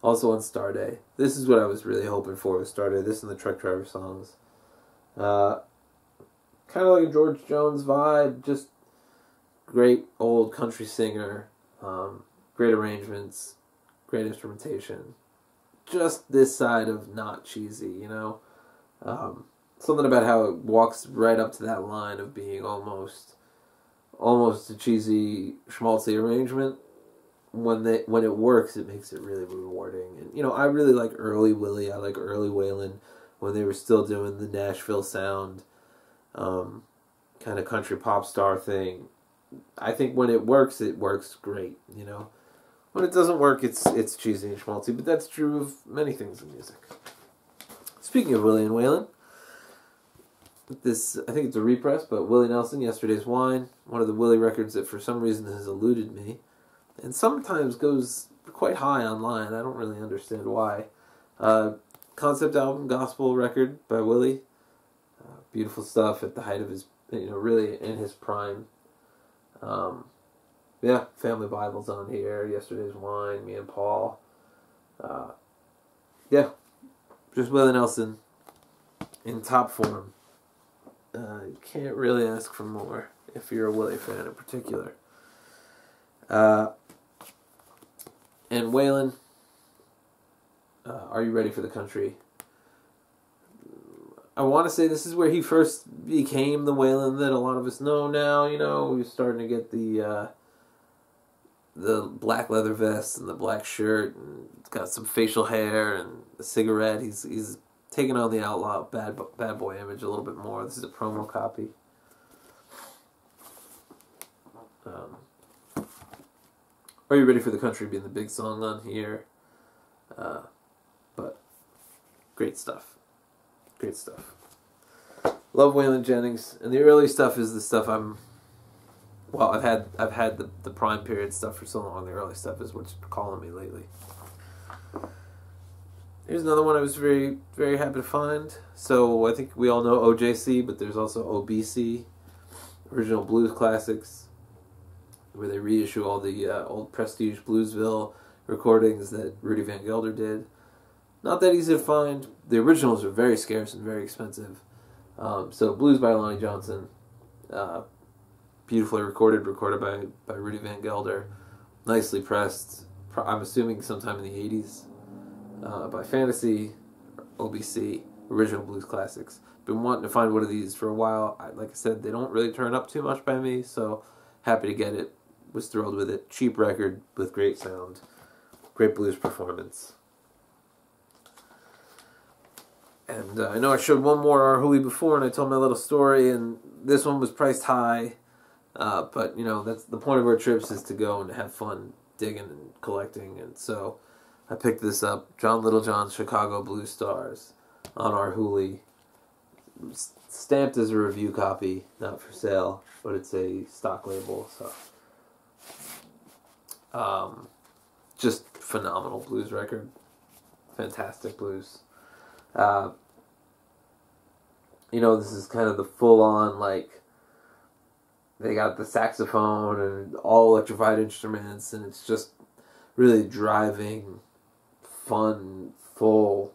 also on Starday. This is what I was really hoping for with Starday. This and the truck driver songs. Kind of like a George Jones vibe, just great old country singer, great arrangements, great instrumentation. Just this side of not cheesy, something about how it walks right up to that line of being almost a cheesy schmaltzy arrangement. When it works, it makes it really rewarding. And I really like early Willie. I like early Waylon when they were still doing the Nashville sound, kind of country pop star thing. I think when it works great. When it doesn't work, it's cheesy and schmaltzy. But that's true of many things in music. Speaking of Willie and Waylon, this, I think it's a repress, but Willie Nelson, Yesterday's Wine, one of the Willie records that for some reason has eluded me, and sometimes goes quite high online. I don't really understand why. Concept album, gospel record by Willie. Beautiful stuff at the height of his, really in his prime. Family Bible's on here, Yesterday's Wine, Me and Paul. Just Willie Nelson in top form. You can't really ask for more if you're a Willie fan in particular. And Waylon, Are You Ready for the Country? I want to say this is where he first became the Waylon that a lot of us know now. He was starting to get the black leather vest and the black shirt, and got some facial hair and a cigarette. He's taking on the outlaw bad boy image a little bit more. This is a promo copy. Are You Ready for the Country being the big song on here. But great stuff. Great stuff. Love Waylon Jennings. And the early stuff is the stuff I've had the prime period stuff for so long. The early stuff is what's calling me lately. Here's another one I was very, very happy to find. So I think we all know OJC, but there's also OBC, Original Blues Classics, where they reissue all the old Prestige Bluesville recordings that Rudy Van Gelder did. Not that easy to find. The originals are very scarce and very expensive. So Blues by Lonnie Johnson, beautifully recorded by Rudy Van Gelder, nicely pressed, I'm assuming sometime in the 80s, by Fantasy, OBC, Original Blues Classics. Been wanting to find one of these for a while. Like I said, they don't really turn up too much by me, so happy to get it. Was thrilled with it. Cheap record with great sound. Great blues performance. And I know I showed one more Arhoolie before, and I told my little story, and this one was priced high. But, you know, that's the point of our trips, is to go and have fun digging and collecting. And so I picked this up, John Littlejohn's Chicago Blues Stars on Arhoolie. Stamped as a review copy, not for sale, but it's a stock label, so... just phenomenal blues record. Fantastic blues. You know, this is kind of the full-on, like, they got the saxophone and all electrified instruments, and it's just really driving, fun, full,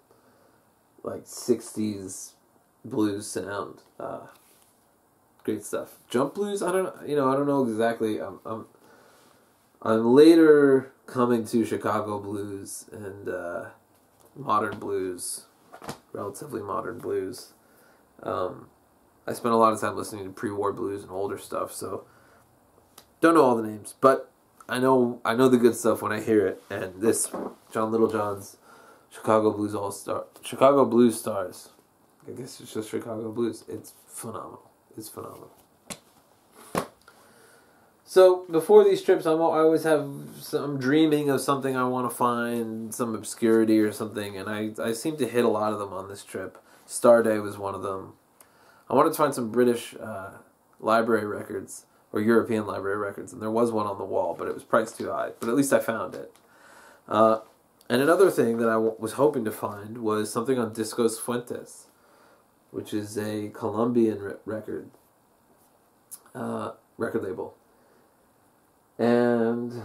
like, 60s blues sound. Great stuff. Jump blues, I don't know exactly. I'm later coming to Chicago blues and modern blues, relatively modern blues. I spent a lot of time listening to pre-war blues and older stuff, so don't know all the names, but I know the good stuff when I hear it. And this John Littlejohn's Chicago Blues Stars. I guess it's just Chicago Blues. It's phenomenal. It's phenomenal. So before these trips, I always have some dreaming of something I want to find, some obscurity or something, and I seem to hit a lot of them on this trip. Starday was one of them. I wanted to find some British library records, or European library records, and there was one on the wall, but it was priced too high. But at least I found it. And another thing that I was hoping to find was something on Discos Fuentes, which is a Colombian record label. And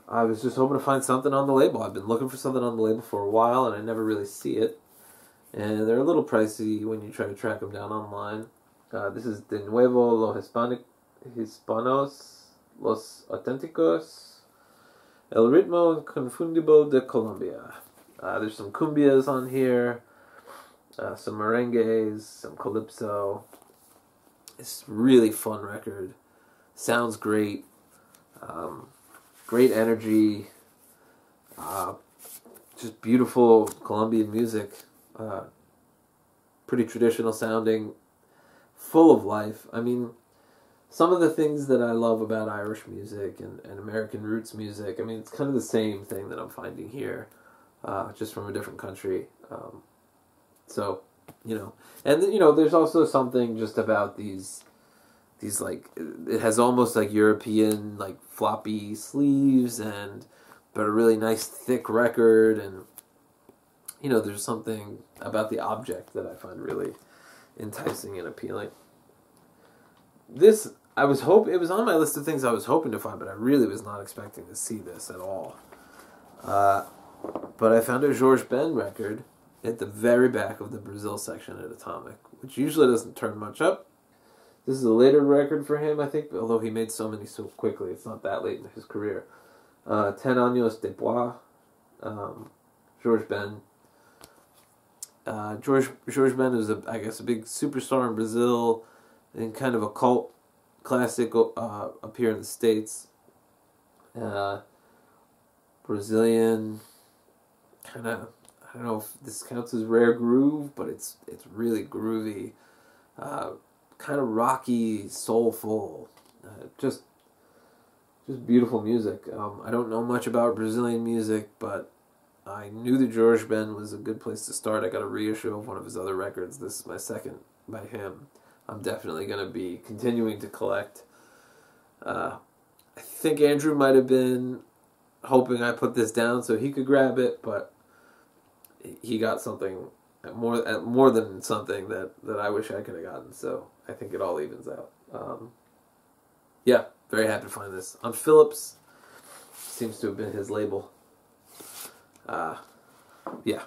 I was just hoping to find something on the label. I've been looking for something on the label for a while, and I never really see it. And they're a little pricey when you try to track them down online. This is De Nuevo Los Hispanos, Los Auténticos, El Ritmo Inconfundible de Colombia. There's some cumbias on here, some merengues, some calypso. It's a really fun record. Sounds great. Great energy. Just beautiful Colombian music. Pretty traditional sounding. Full of life. I mean, some of the things that I love about Irish music and American roots music, I mean, it's kind of the same thing that I'm finding here, just from a different country. So, you know, and, you know, there's also something just about these like, it has almost like European, like, floppy sleeves, but a really nice thick record, and, you know, there's something about the object that I find really enticing and appealing. This, it was on my list of things I was hoping to find, but I really was not expecting to see this at all. But I found a George Ben record at the very back of the Brazil section at Atomic, which usually doesn't turn much up. This is a later record for him, I think, although he made so many so quickly. It's not that late in his career. 10 Años de Bois, George Ben. George Ben is, I guess, a big superstar in Brazil and kind of a cult classic up here in the States. Brazilian, kind of, I don't know if this counts as rare groove, but it's really groovy, kind of rocky, soulful, just beautiful music. I don't know much about Brazilian music, but I knew that Jorge Ben was a good place to start. I got a reissue of one of his other records. This is my second by him. I'm definitely going to be continuing to collect. I think Andrew might have been hoping I put this down so he could grab it, but he got something more than something that I wish I could have gotten. So I think it all evens out. Yeah, very happy to find this on Philips. Seems to have been his label. Yeah,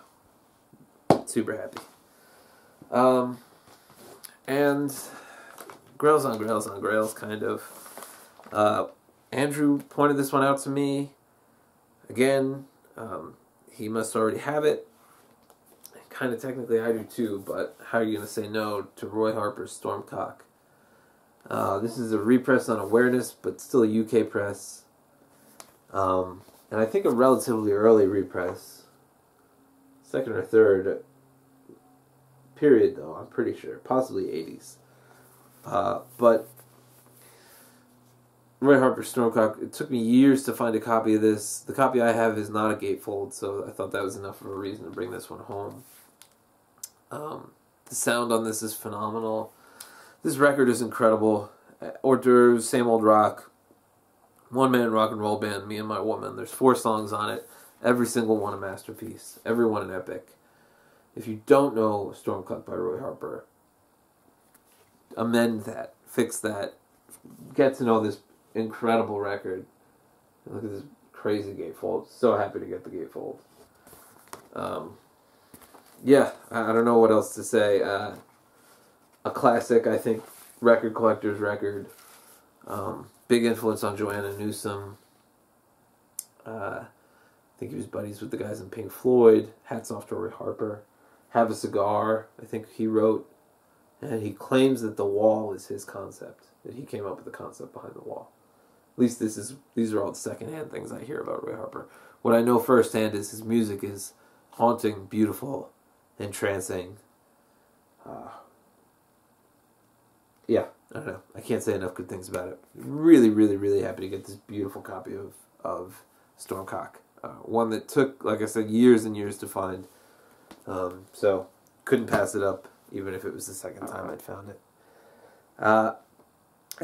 super happy. And Grails on Grails on Grails, kind of. Andrew pointed this one out to me. Again, he must already have it. Kind of technically I do too, but how are you going to say no to Roy Harper's Stormcock? This is a repress on Awareness, but still a UK press. And I think a relatively early repress. Second or third period, though, I'm pretty sure. Possibly 80s. But Roy Harper's Stormcock, it took me years to find a copy of this. The copy I have is not a gatefold, so I thought that was enough of a reason to bring this one home. The sound on this is phenomenal. This record is incredible. Hors d'oeuvres, same old rock. One-man rock and roll band, me and my woman. There's 4 songs on it. Every single one a masterpiece. Every one an epic. If you don't know Stormcock by Roy Harper, amend that. Fix that. Get to know this incredible record. Look at this crazy gatefold. So happy to get the gatefold. Yeah, I don't know what else to say. A classic, I think, record collector's record. Big influence on Joanna Newsom. I think he was buddies with the guys in Pink Floyd. Hats off to Roy Harper. Have a Cigar, I think he wrote. And he claims that The Wall is his concept. That he came up with the concept behind The Wall. At least these are all the secondhand things I hear about Roy Harper. What I know firsthand is his music is haunting, beautiful, entrancing. Yeah, I don't know. I can't say enough good things about it. Really, really, really happy to get this beautiful copy of Stormcock. One that took, like I said, years and years to find. So, couldn't pass it up, even if it was the second time I'd found it. And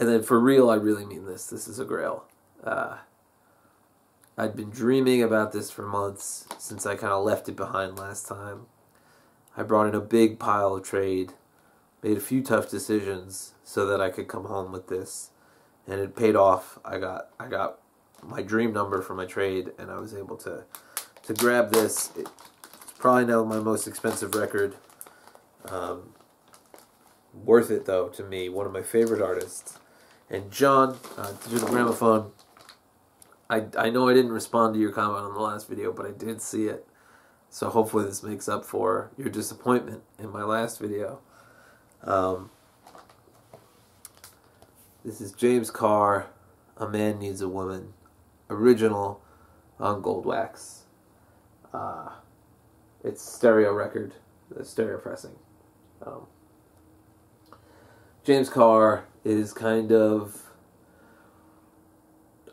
then for real, I really mean this. This is a Grail. I'd been dreaming about this for months, since I kind of left it behind last time. I brought in a big pile of trade, made a few tough decisions so that I could come home with this, and it paid off. I got my dream number for my trade, and I was able to grab this. It's probably now my most expensive record. Worth it though to me. One of my favorite artists. And John, Digital Gramophone. I know I didn't respond to your comment on the last video, but I did see it. So hopefully this makes up for your disappointment in my last video. This is James Carr, A Man Needs a Woman. Original on gold wax. It's stereo record, stereo pressing. James Carr is kind of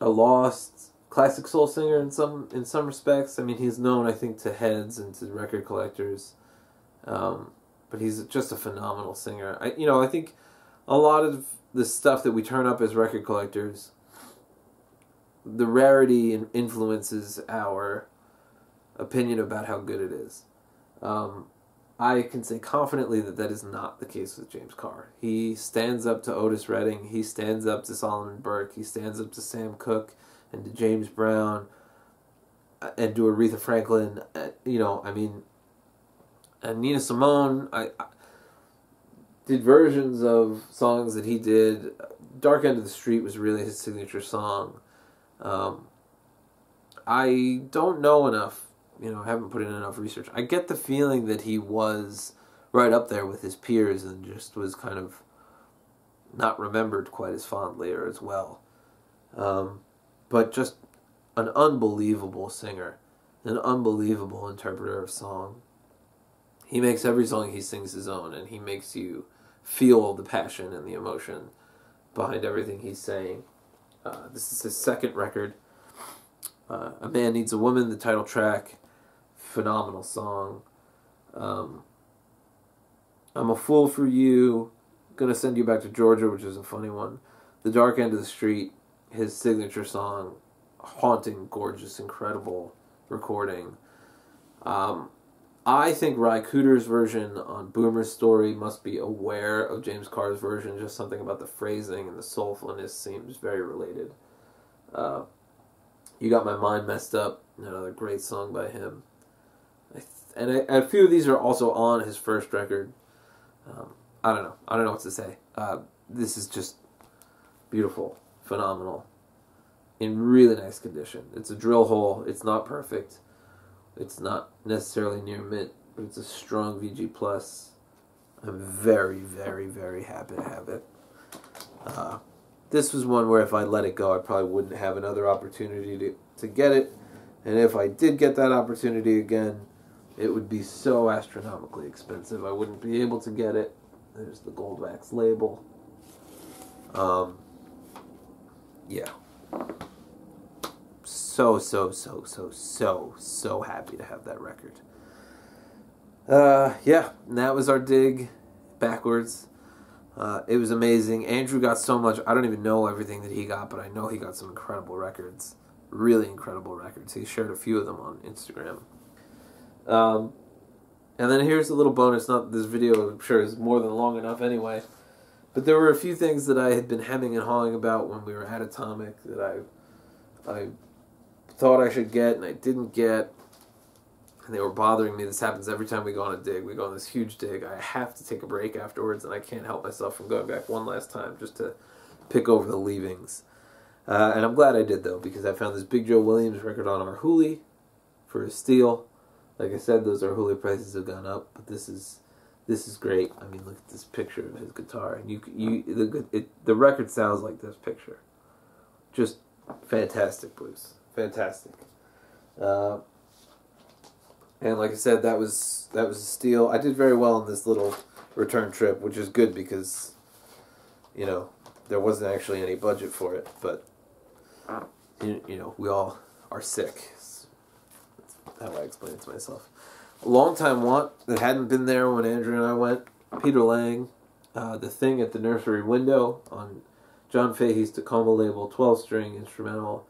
a lost classic soul singer in some respects. I mean, he's known, I think, to heads and to record collectors, but he's just a phenomenal singer. I think a lot of the stuff that we turn up as record collectors, the rarity influences our opinion about how good it is. I can say confidently that is not the case with James Carr. He stands up to Otis Redding. He stands up to Solomon Burke. He stands up to Sam Cooke and to James Brown and to Aretha Franklin. And Nina Simone. I did versions of songs that he did. Dark End of the Street was really his signature song. I don't know enough. I haven't put in enough research. I get the feeling that he was right up there with his peers and just was kind of not remembered quite as fondly or as well. But just an unbelievable singer. an unbelievable interpreter of song. He makes every song he sings his own, and he makes you feel the passion and the emotion behind everything he's saying. This is his second record. A Man Needs a Woman, the title track. Phenomenal song. I'm a Fool for You. Gonna Send You Back to Georgia, which is a funny one. The Dark End of the Street, his signature song. Haunting, gorgeous, incredible recording. I think Ry Cooder's version on Boomer's Story must be aware of James Carr's version. Just something about the phrasing and the soulfulness seems very related. You Got My Mind Messed Up, another great song by him. And a few of these are also on his first record. I don't know what to say. This is just beautiful, phenomenal, in really nice condition. It's a drill hole. It's not perfect. It's not necessarily near mint, but it's a strong VG+. I'm very, very, very happy to have it. This was one where if I let it go, I probably wouldn't have another opportunity to get it. And if I did get that opportunity again, it would be so astronomically expensive. I wouldn't be able to get it. There's the gold wax label. Yeah. So happy to have that record. Yeah, and that was our dig backwards. It was amazing. Andrew got so much. I don't even know everything that he got, but I know he got some incredible records. Really incredible records. He shared a few of them on Instagram. And then here's a little bonus. Not this video, I'm sure, is more than long enough anyway. But there were a few things that I had been hemming and hawing about when we were at Atomic that I thought I should get and I didn't get. And they were bothering me. This happens every time we go on a dig. We go on this huge dig. I have to take a break afterwards, and I can't help myself from going back one last time just to pick over the leavings. And I'm glad I did, though, because I found this Big Joe Williams record on Arhoolie for a steal. Like I said, those Arhoolie prices have gone up, but this is great. I mean, look at this picture of his guitar, and the record sounds like this picture. Just fantastic, Bruce. Fantastic. And like I said, that was a steal. I did very well on this little return trip, which is good because, you know, there wasn't actually any budget for it. But, you know, we all are sick. That's how I explain it to myself. A long-time want that hadn't been there when Andrew and I went. Peter Lang, The Thing at the Nursery Window on John Fahey's Tacoma label, 12-string instrumental.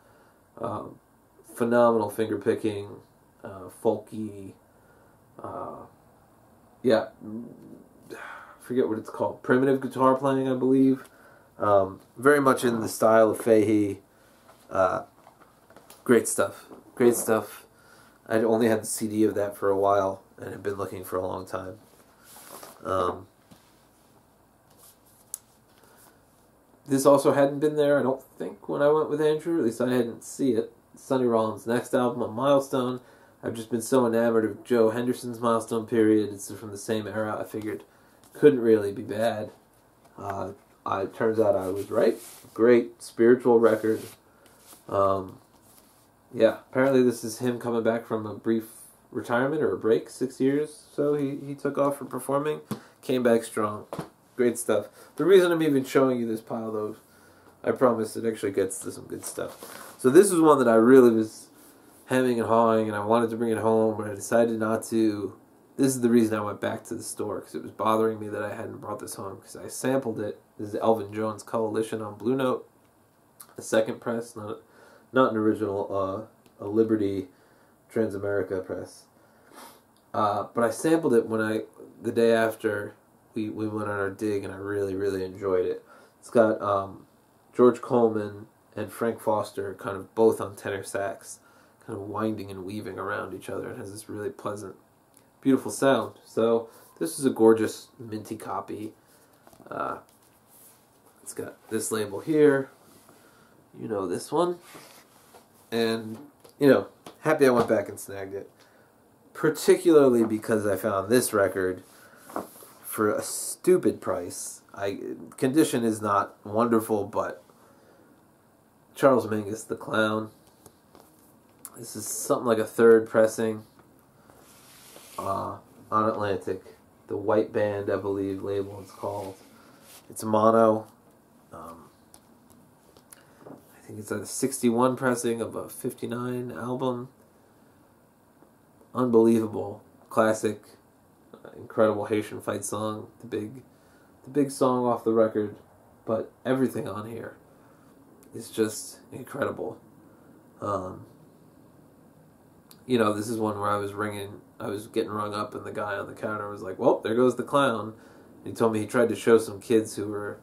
Phenomenal finger picking. Folky, yeah, forget what it's called, primitive guitar playing, I believe. Very much in the style of Fahey. Great stuff. I'd only had the CD of that for a while and had been looking for a long time. This also hadn't been there, I don't think, when I went with Andrew. At least I hadn't seen it. Sonny Rollins' next album, on Milestone. I've just been so enamored of Joe Henderson's Milestone period. It's from the same era. I figured couldn't really be bad. It turns out I was right. Great spiritual record. Yeah, apparently this is him coming back from a brief retirement or a break, 6 years. So he took off from performing, came back strong. Great stuff. The reason I'm even showing you this pile, though, I promise it actually gets to some good stuff. So this is one that I really was hemming and hawing, and I wanted to bring it home, but I decided not to. This is the reason I went back to the store, because it was bothering me that I hadn't brought this home, because I sampled it. This is Elvin Jones' Coalition on Blue Note, a second press, not an original, a Liberty Transamerica press. But I sampled it the day after we went on our dig, and I really, really enjoyed it. It's got George Coleman and Frank Foster kind of both on tenor sax, kind of winding and weaving around each other. It has this really pleasant, beautiful sound. So this is a gorgeous minty copy. It's got this label here. You know this one. And, you know, happy I went back and snagged it. Particularly because I found this record for a stupid price. Condition is not wonderful, but Charles Mingus, the Clown. This is something like a third pressing on Atlantic. The White Band, I believe, label it's called. It's mono. I think it's a 61 pressing of a 59 album. Unbelievable. Classic. Incredible Haitian fight song. The big song off the record. But everything on here is just incredible. You know, this is one where I was getting rung up, and the guy on the counter was like, well, there goes the clown. And he told me he tried to show some kids who were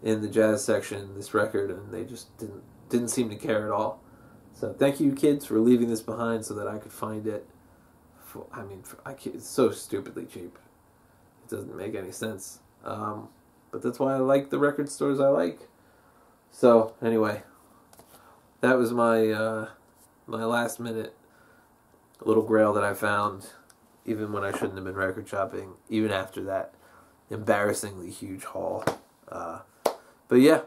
in the jazz section this record, and they just didn't seem to care at all. So thank you, kids, for leaving this behind so that I could find it. It's so stupidly cheap. It doesn't make any sense. But that's why I like the record stores I like. So, anyway, that was my my last minute little grail that I found, even when I shouldn't have been record shopping, even after that embarrassingly huge haul. But yeah,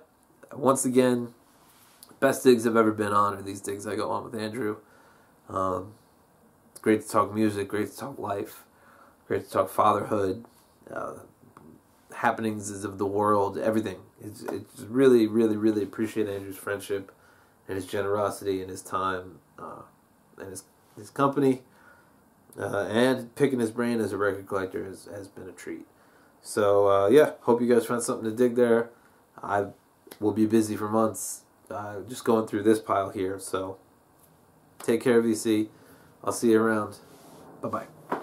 once again, best digs I've ever been on are these digs I go on with Andrew. It's great to talk music, great to talk life, great to talk fatherhood, happenings of the world, everything. It's really, really, really appreciate Andrew's friendship and his generosity and his time and his company, and picking his brain as a record collector has been a treat. So yeah, hope you guys found something to dig there. I will be busy for months just going through this pile here. So take care, VC. I'll see you around. Bye-bye.